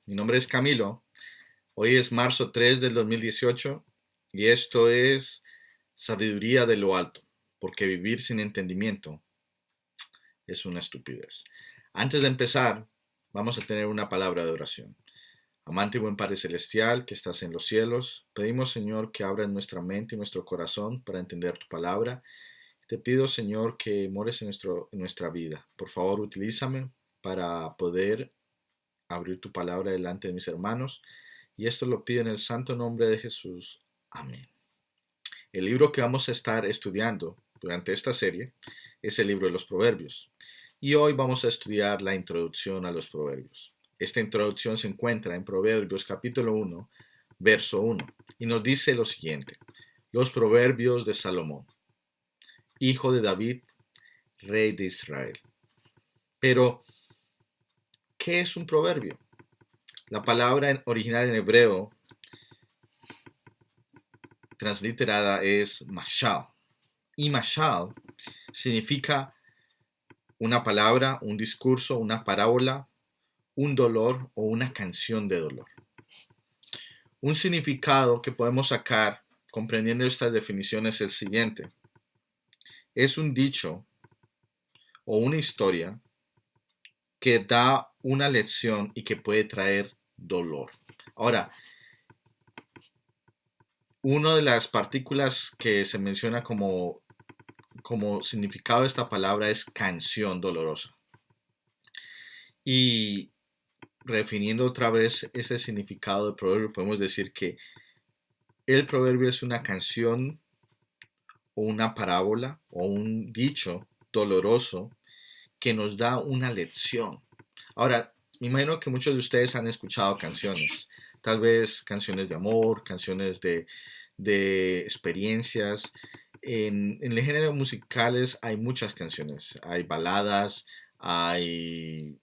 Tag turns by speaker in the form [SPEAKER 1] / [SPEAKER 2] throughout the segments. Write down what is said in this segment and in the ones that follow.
[SPEAKER 1] Mi nombre es Camilo. Hoy es marzo 3 del 2018 y esto es Sabiduría de lo Alto, porque vivir sin entendimiento es una estupidez. Antes de empezar, vamos a tener una palabra de oración. Amante y buen Padre Celestial que estás en los cielos, pedimos Señor que abras nuestra mente y nuestro corazón para entender tu palabra. Te pido Señor que mores en nuestra vida. Por favor, utilízame para poder abrir tu palabra delante de mis hermanos. Y esto lo pido en el santo nombre de Jesús. Amén. El libro que vamos a estar estudiando durante esta serie es el libro de los Proverbios. Y hoy vamos a estudiar la introducción a los Proverbios. Esta introducción se encuentra en Proverbios capítulo 1, verso 1. Y nos dice lo siguiente. Los Proverbios de Salomón, hijo de David, rey de Israel. Pero, ¿qué es un proverbio? La palabra original en hebreo transliterada es mashal. Y mashal significa una palabra, un discurso, una parábola, un dolor o una canción de dolor. Un significado que podemos sacar comprendiendo estas definiciones es el siguiente. Es un dicho o una historia que da una lección y que puede traer dolor. Ahora, una de las partículas que se menciona como significado de esta palabra es canción dolorosa. Y refiriendo otra vez ese significado del proverbio, podemos decir que el proverbio es una canción o una parábola o un dicho doloroso que nos da una lección. Ahora, me imagino que muchos de ustedes han escuchado canciones, tal vez canciones de amor, canciones de experiencias. En el género musicales hay muchas canciones, hay baladas, hay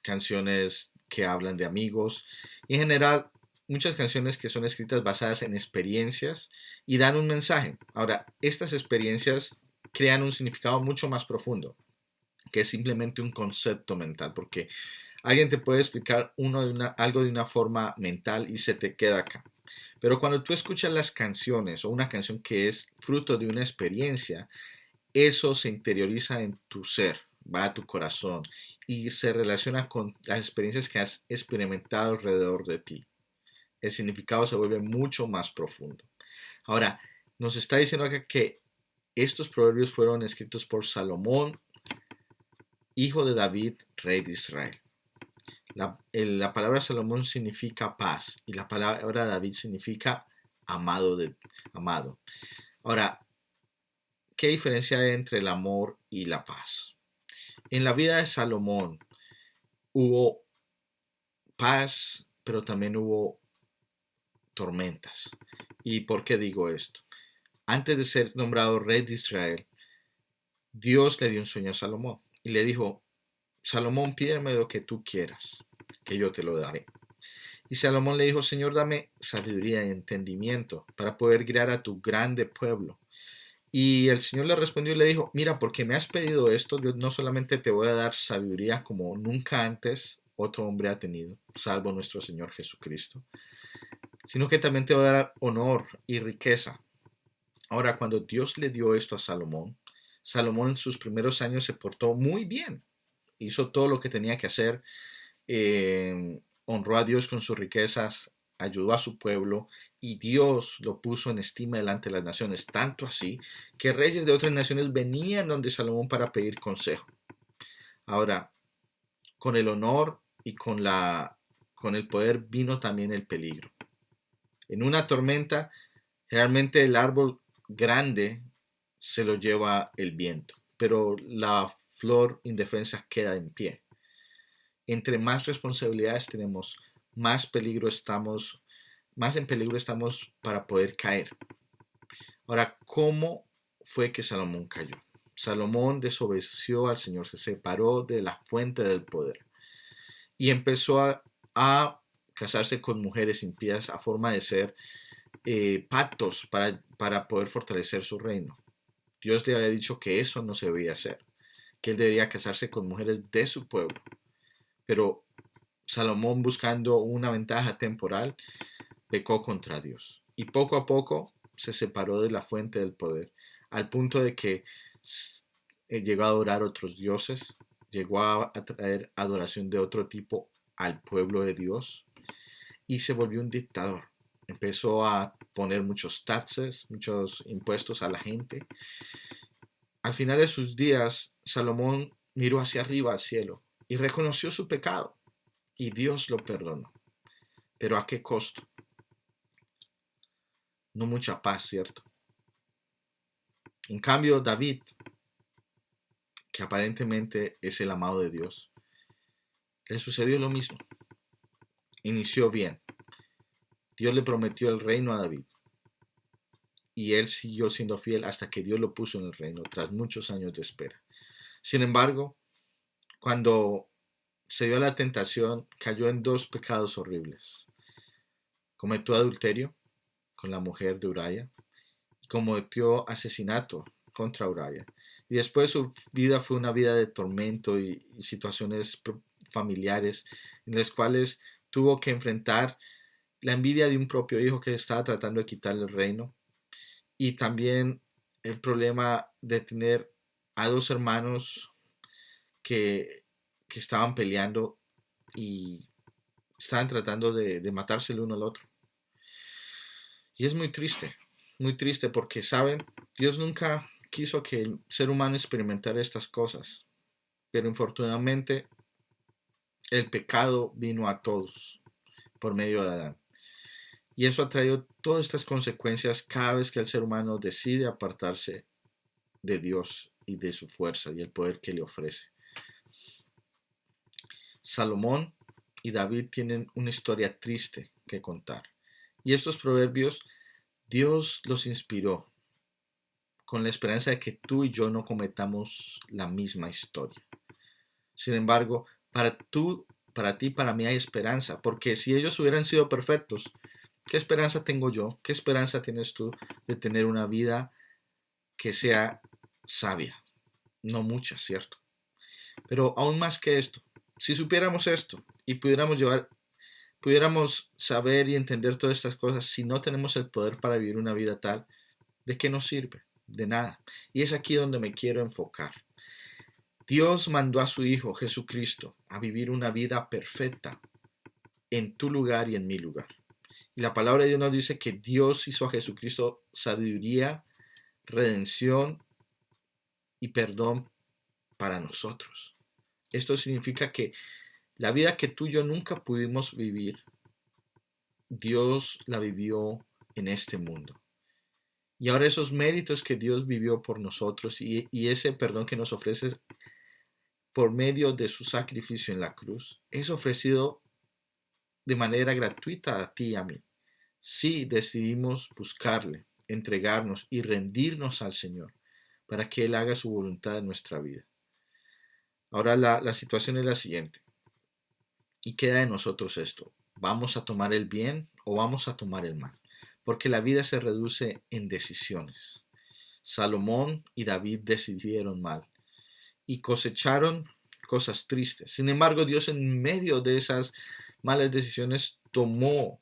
[SPEAKER 1] canciones que hablan de amigos y en general muchas canciones que son escritas basadas en experiencias y dan un mensaje. Ahora, estas experiencias crean un significado mucho más profundo que es simplemente un concepto mental, porque alguien te puede explicar algo de una forma mental y se te queda acá. Pero cuando tú escuchas las canciones o una canción que es fruto de una experiencia, eso se interioriza en tu ser, va a tu corazón y se relaciona con las experiencias que has experimentado alrededor de ti. El significado se vuelve mucho más profundo. Ahora, nos está diciendo acá que estos proverbios fueron escritos por Salomón, hijo de David, rey de Israel. La palabra Salomón significa paz y la palabra David significa amado. Ahora, ¿qué diferencia hay entre el amor y la paz? En la vida de Salomón hubo paz, pero también hubo tormentas. ¿Y por qué digo esto? Antes de ser nombrado rey de Israel, Dios le dio un sueño a Salomón y le dijo, Salomón, pídeme lo que tú quieras, que yo te lo daré. Y Salomón le dijo, Señor, dame sabiduría y entendimiento para poder guiar a tu grande pueblo. Y el Señor le respondió y le dijo, mira, porque me has pedido esto, yo no solamente te voy a dar sabiduría como nunca antes otro hombre ha tenido, salvo nuestro Señor Jesucristo, sino que también te voy a dar honor y riqueza. Ahora, cuando Dios le dio esto a Salomón, Salomón en sus primeros años se portó muy bien, hizo todo lo que tenía que hacer, honró a Dios con sus riquezas, ayudó a su pueblo y Dios lo puso en estima delante de las naciones, tanto así que reyes de otras naciones venían donde Salomón para pedir consejo. Ahora, con el honor y con el poder vino también el peligro. En una tormenta, realmente el árbol grande se lo lleva el viento, pero la flor indefensa queda en pie. Entre más responsabilidades tenemos, más en peligro estamos para poder caer. Ahora, ¿cómo fue que Salomón cayó? Salomón desobedeció al Señor, se separó de la fuente del poder y empezó a casarse con mujeres impías a forma de ser pactos para poder fortalecer su reino. Dios le había dicho que eso no se debía hacer, que él debería casarse con mujeres de su pueblo. Pero Salomón, buscando una ventaja temporal, pecó contra Dios. Y poco a poco se separó de la fuente del poder, al punto de que llegó a adorar otros dioses, llegó a traer adoración de otro tipo al pueblo de Dios y se volvió un dictador. Empezó a poner muchos taxes, muchos impuestos a la gente. Al final de sus días, Salomón miró hacia arriba al cielo y reconoció su pecado y Dios lo perdonó. Pero ¿a qué costo? No mucha paz, ¿cierto? En cambio, David, que aparentemente es el amado de Dios, le sucedió lo mismo. Inició bien. Dios le prometió el reino a David y él siguió siendo fiel hasta que Dios lo puso en el reino tras muchos años de espera. Sin embargo, cuando se dio a la tentación, cayó en dos pecados horribles. Cometió adulterio con la mujer de Uría y cometió asesinato contra Uría. Y después su vida fue una vida de tormento y situaciones familiares en las cuales tuvo que enfrentar la envidia de un propio hijo que estaba tratando de quitarle el reino y también el problema de tener a dos hermanos que, que estaban peleando y estaban tratando de matarse el uno al otro. Y es muy triste porque, ¿saben? Dios nunca quiso que el ser humano experimentara estas cosas, pero infortunadamente el pecado vino a todos por medio de Adán. Y eso ha traído todas estas consecuencias cada vez que el ser humano decide apartarse de Dios y de su fuerza y el poder que le ofrece. Salomón y David tienen una historia triste que contar. Y estos proverbios Dios los inspiró con la esperanza de que tú y yo no cometamos la misma historia. Sin embargo, para ti, para mí hay esperanza, porque si ellos hubieran sido perfectos, ¿qué esperanza tengo yo? ¿Qué esperanza tienes tú de tener una vida que sea sabia? No mucha, ¿cierto? Pero aún más que esto, si supiéramos esto y pudiéramos saber y entender todas estas cosas, si no tenemos el poder para vivir una vida tal, ¿de qué nos sirve? De nada. Y es aquí donde me quiero enfocar. Dios mandó a su Hijo Jesucristo a vivir una vida perfecta en tu lugar y en mi lugar. Y la palabra de Dios nos dice que Dios hizo a Jesucristo sabiduría, redención y perdón para nosotros. Esto significa que la vida que tú y yo nunca pudimos vivir, Dios la vivió en este mundo. Y ahora esos méritos que Dios vivió por nosotros y ese perdón que nos ofrece por medio de su sacrificio en la cruz, es ofrecido de manera gratuita a ti y a mí. Si decidimos buscarle, entregarnos y rendirnos al Señor para que Él haga su voluntad en nuestra vida. Ahora la situación es la siguiente. ¿Y queda de nosotros esto? ¿Vamos a tomar el bien o vamos a tomar el mal? Porque la vida se reduce en decisiones. Salomón y David decidieron mal y cosecharon cosas tristes. Sin embargo, Dios en medio de esas malas decisiones tomó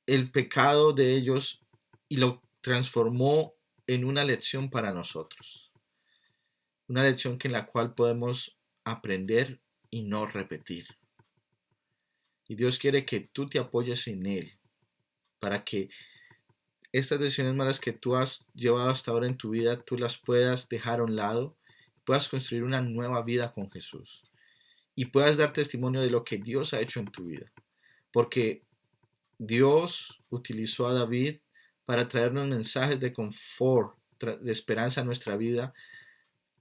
[SPEAKER 1] el pecado de ellos y lo transformó en una lección para nosotros. Una lección en la cual podemos aprender y no repetir. Y Dios quiere que tú te apoyes en Él para que estas decisiones malas que tú has llevado hasta ahora en tu vida, tú las puedas dejar a un lado, puedas construir una nueva vida con Jesús y puedas dar testimonio de lo que Dios ha hecho en tu vida. Porque Dios utilizó a David para traernos mensajes de confort, de esperanza a nuestra vida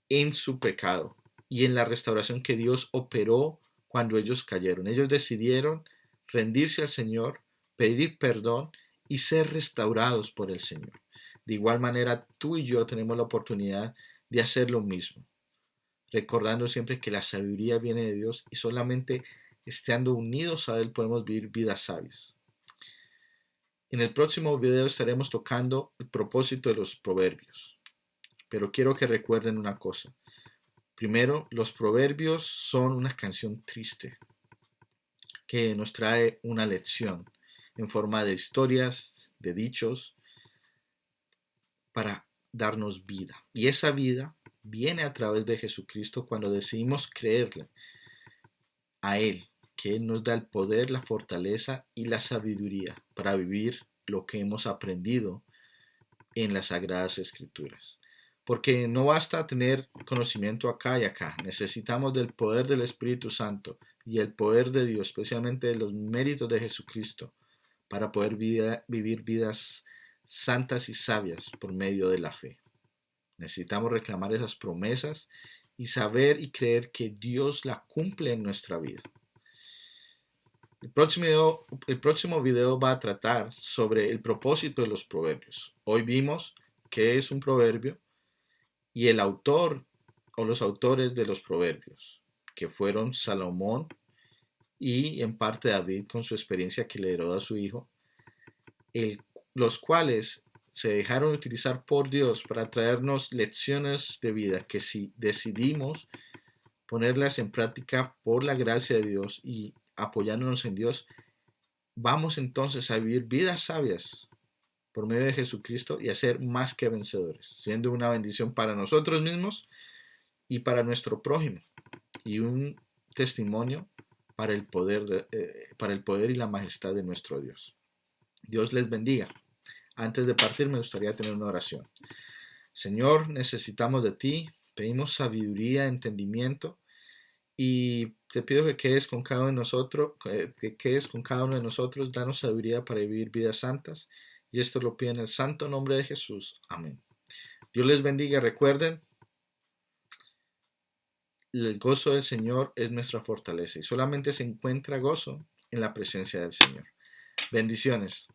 [SPEAKER 1] en su pecado y en la restauración que Dios operó cuando ellos cayeron. Ellos decidieron rendirse al Señor, pedir perdón y ser restaurados por el Señor. De igual manera, tú y yo tenemos la oportunidad de hacer lo mismo, recordando siempre que la sabiduría viene de Dios y solamente estando unidos a Él podemos vivir vidas sabias. En el próximo video estaremos tocando el propósito de los proverbios, pero quiero que recuerden una cosa. Primero, los proverbios son una canción triste, que nos trae una lección en forma de historias, de dichos, para darnos vida. Y esa vida viene a través de Jesucristo cuando decidimos creerle a Él, que Él nos da el poder, la fortaleza y la sabiduría para vivir lo que hemos aprendido en las Sagradas Escrituras. Porque no basta tener conocimiento acá y acá, necesitamos del poder del Espíritu Santo y el poder de Dios, especialmente de los méritos de Jesucristo, para poder vivir vidas santas y sabias por medio de la fe. Necesitamos reclamar esas promesas y saber y creer que Dios la cumple en nuestra vida. El próximo video va a tratar sobre el propósito de los proverbios. Hoy vimos qué es un proverbio y el autor o los autores de los proverbios, que fueron Salomón y en parte David con su experiencia que le heredó a su hijo, los cuales se dejaron utilizar por Dios para traernos lecciones de vida que si decidimos ponerlas en práctica por la gracia de Dios y apoyándonos en Dios, vamos entonces a vivir vidas sabias por medio de Jesucristo y a ser más que vencedores, siendo una bendición para nosotros mismos y para nuestro prójimo y un testimonio para para el poder y la majestad de nuestro Dios. Dios les bendiga. Antes de partir me gustaría tener una oración. Señor, necesitamos de ti, pedimos sabiduría, entendimiento y te pido que quedes con cada uno de nosotros, danos sabiduría para vivir vidas santas y esto lo pido en el santo nombre de Jesús. Amén. Dios les bendiga. Recuerden, el gozo del Señor es nuestra fortaleza y solamente se encuentra gozo en la presencia del Señor. Bendiciones.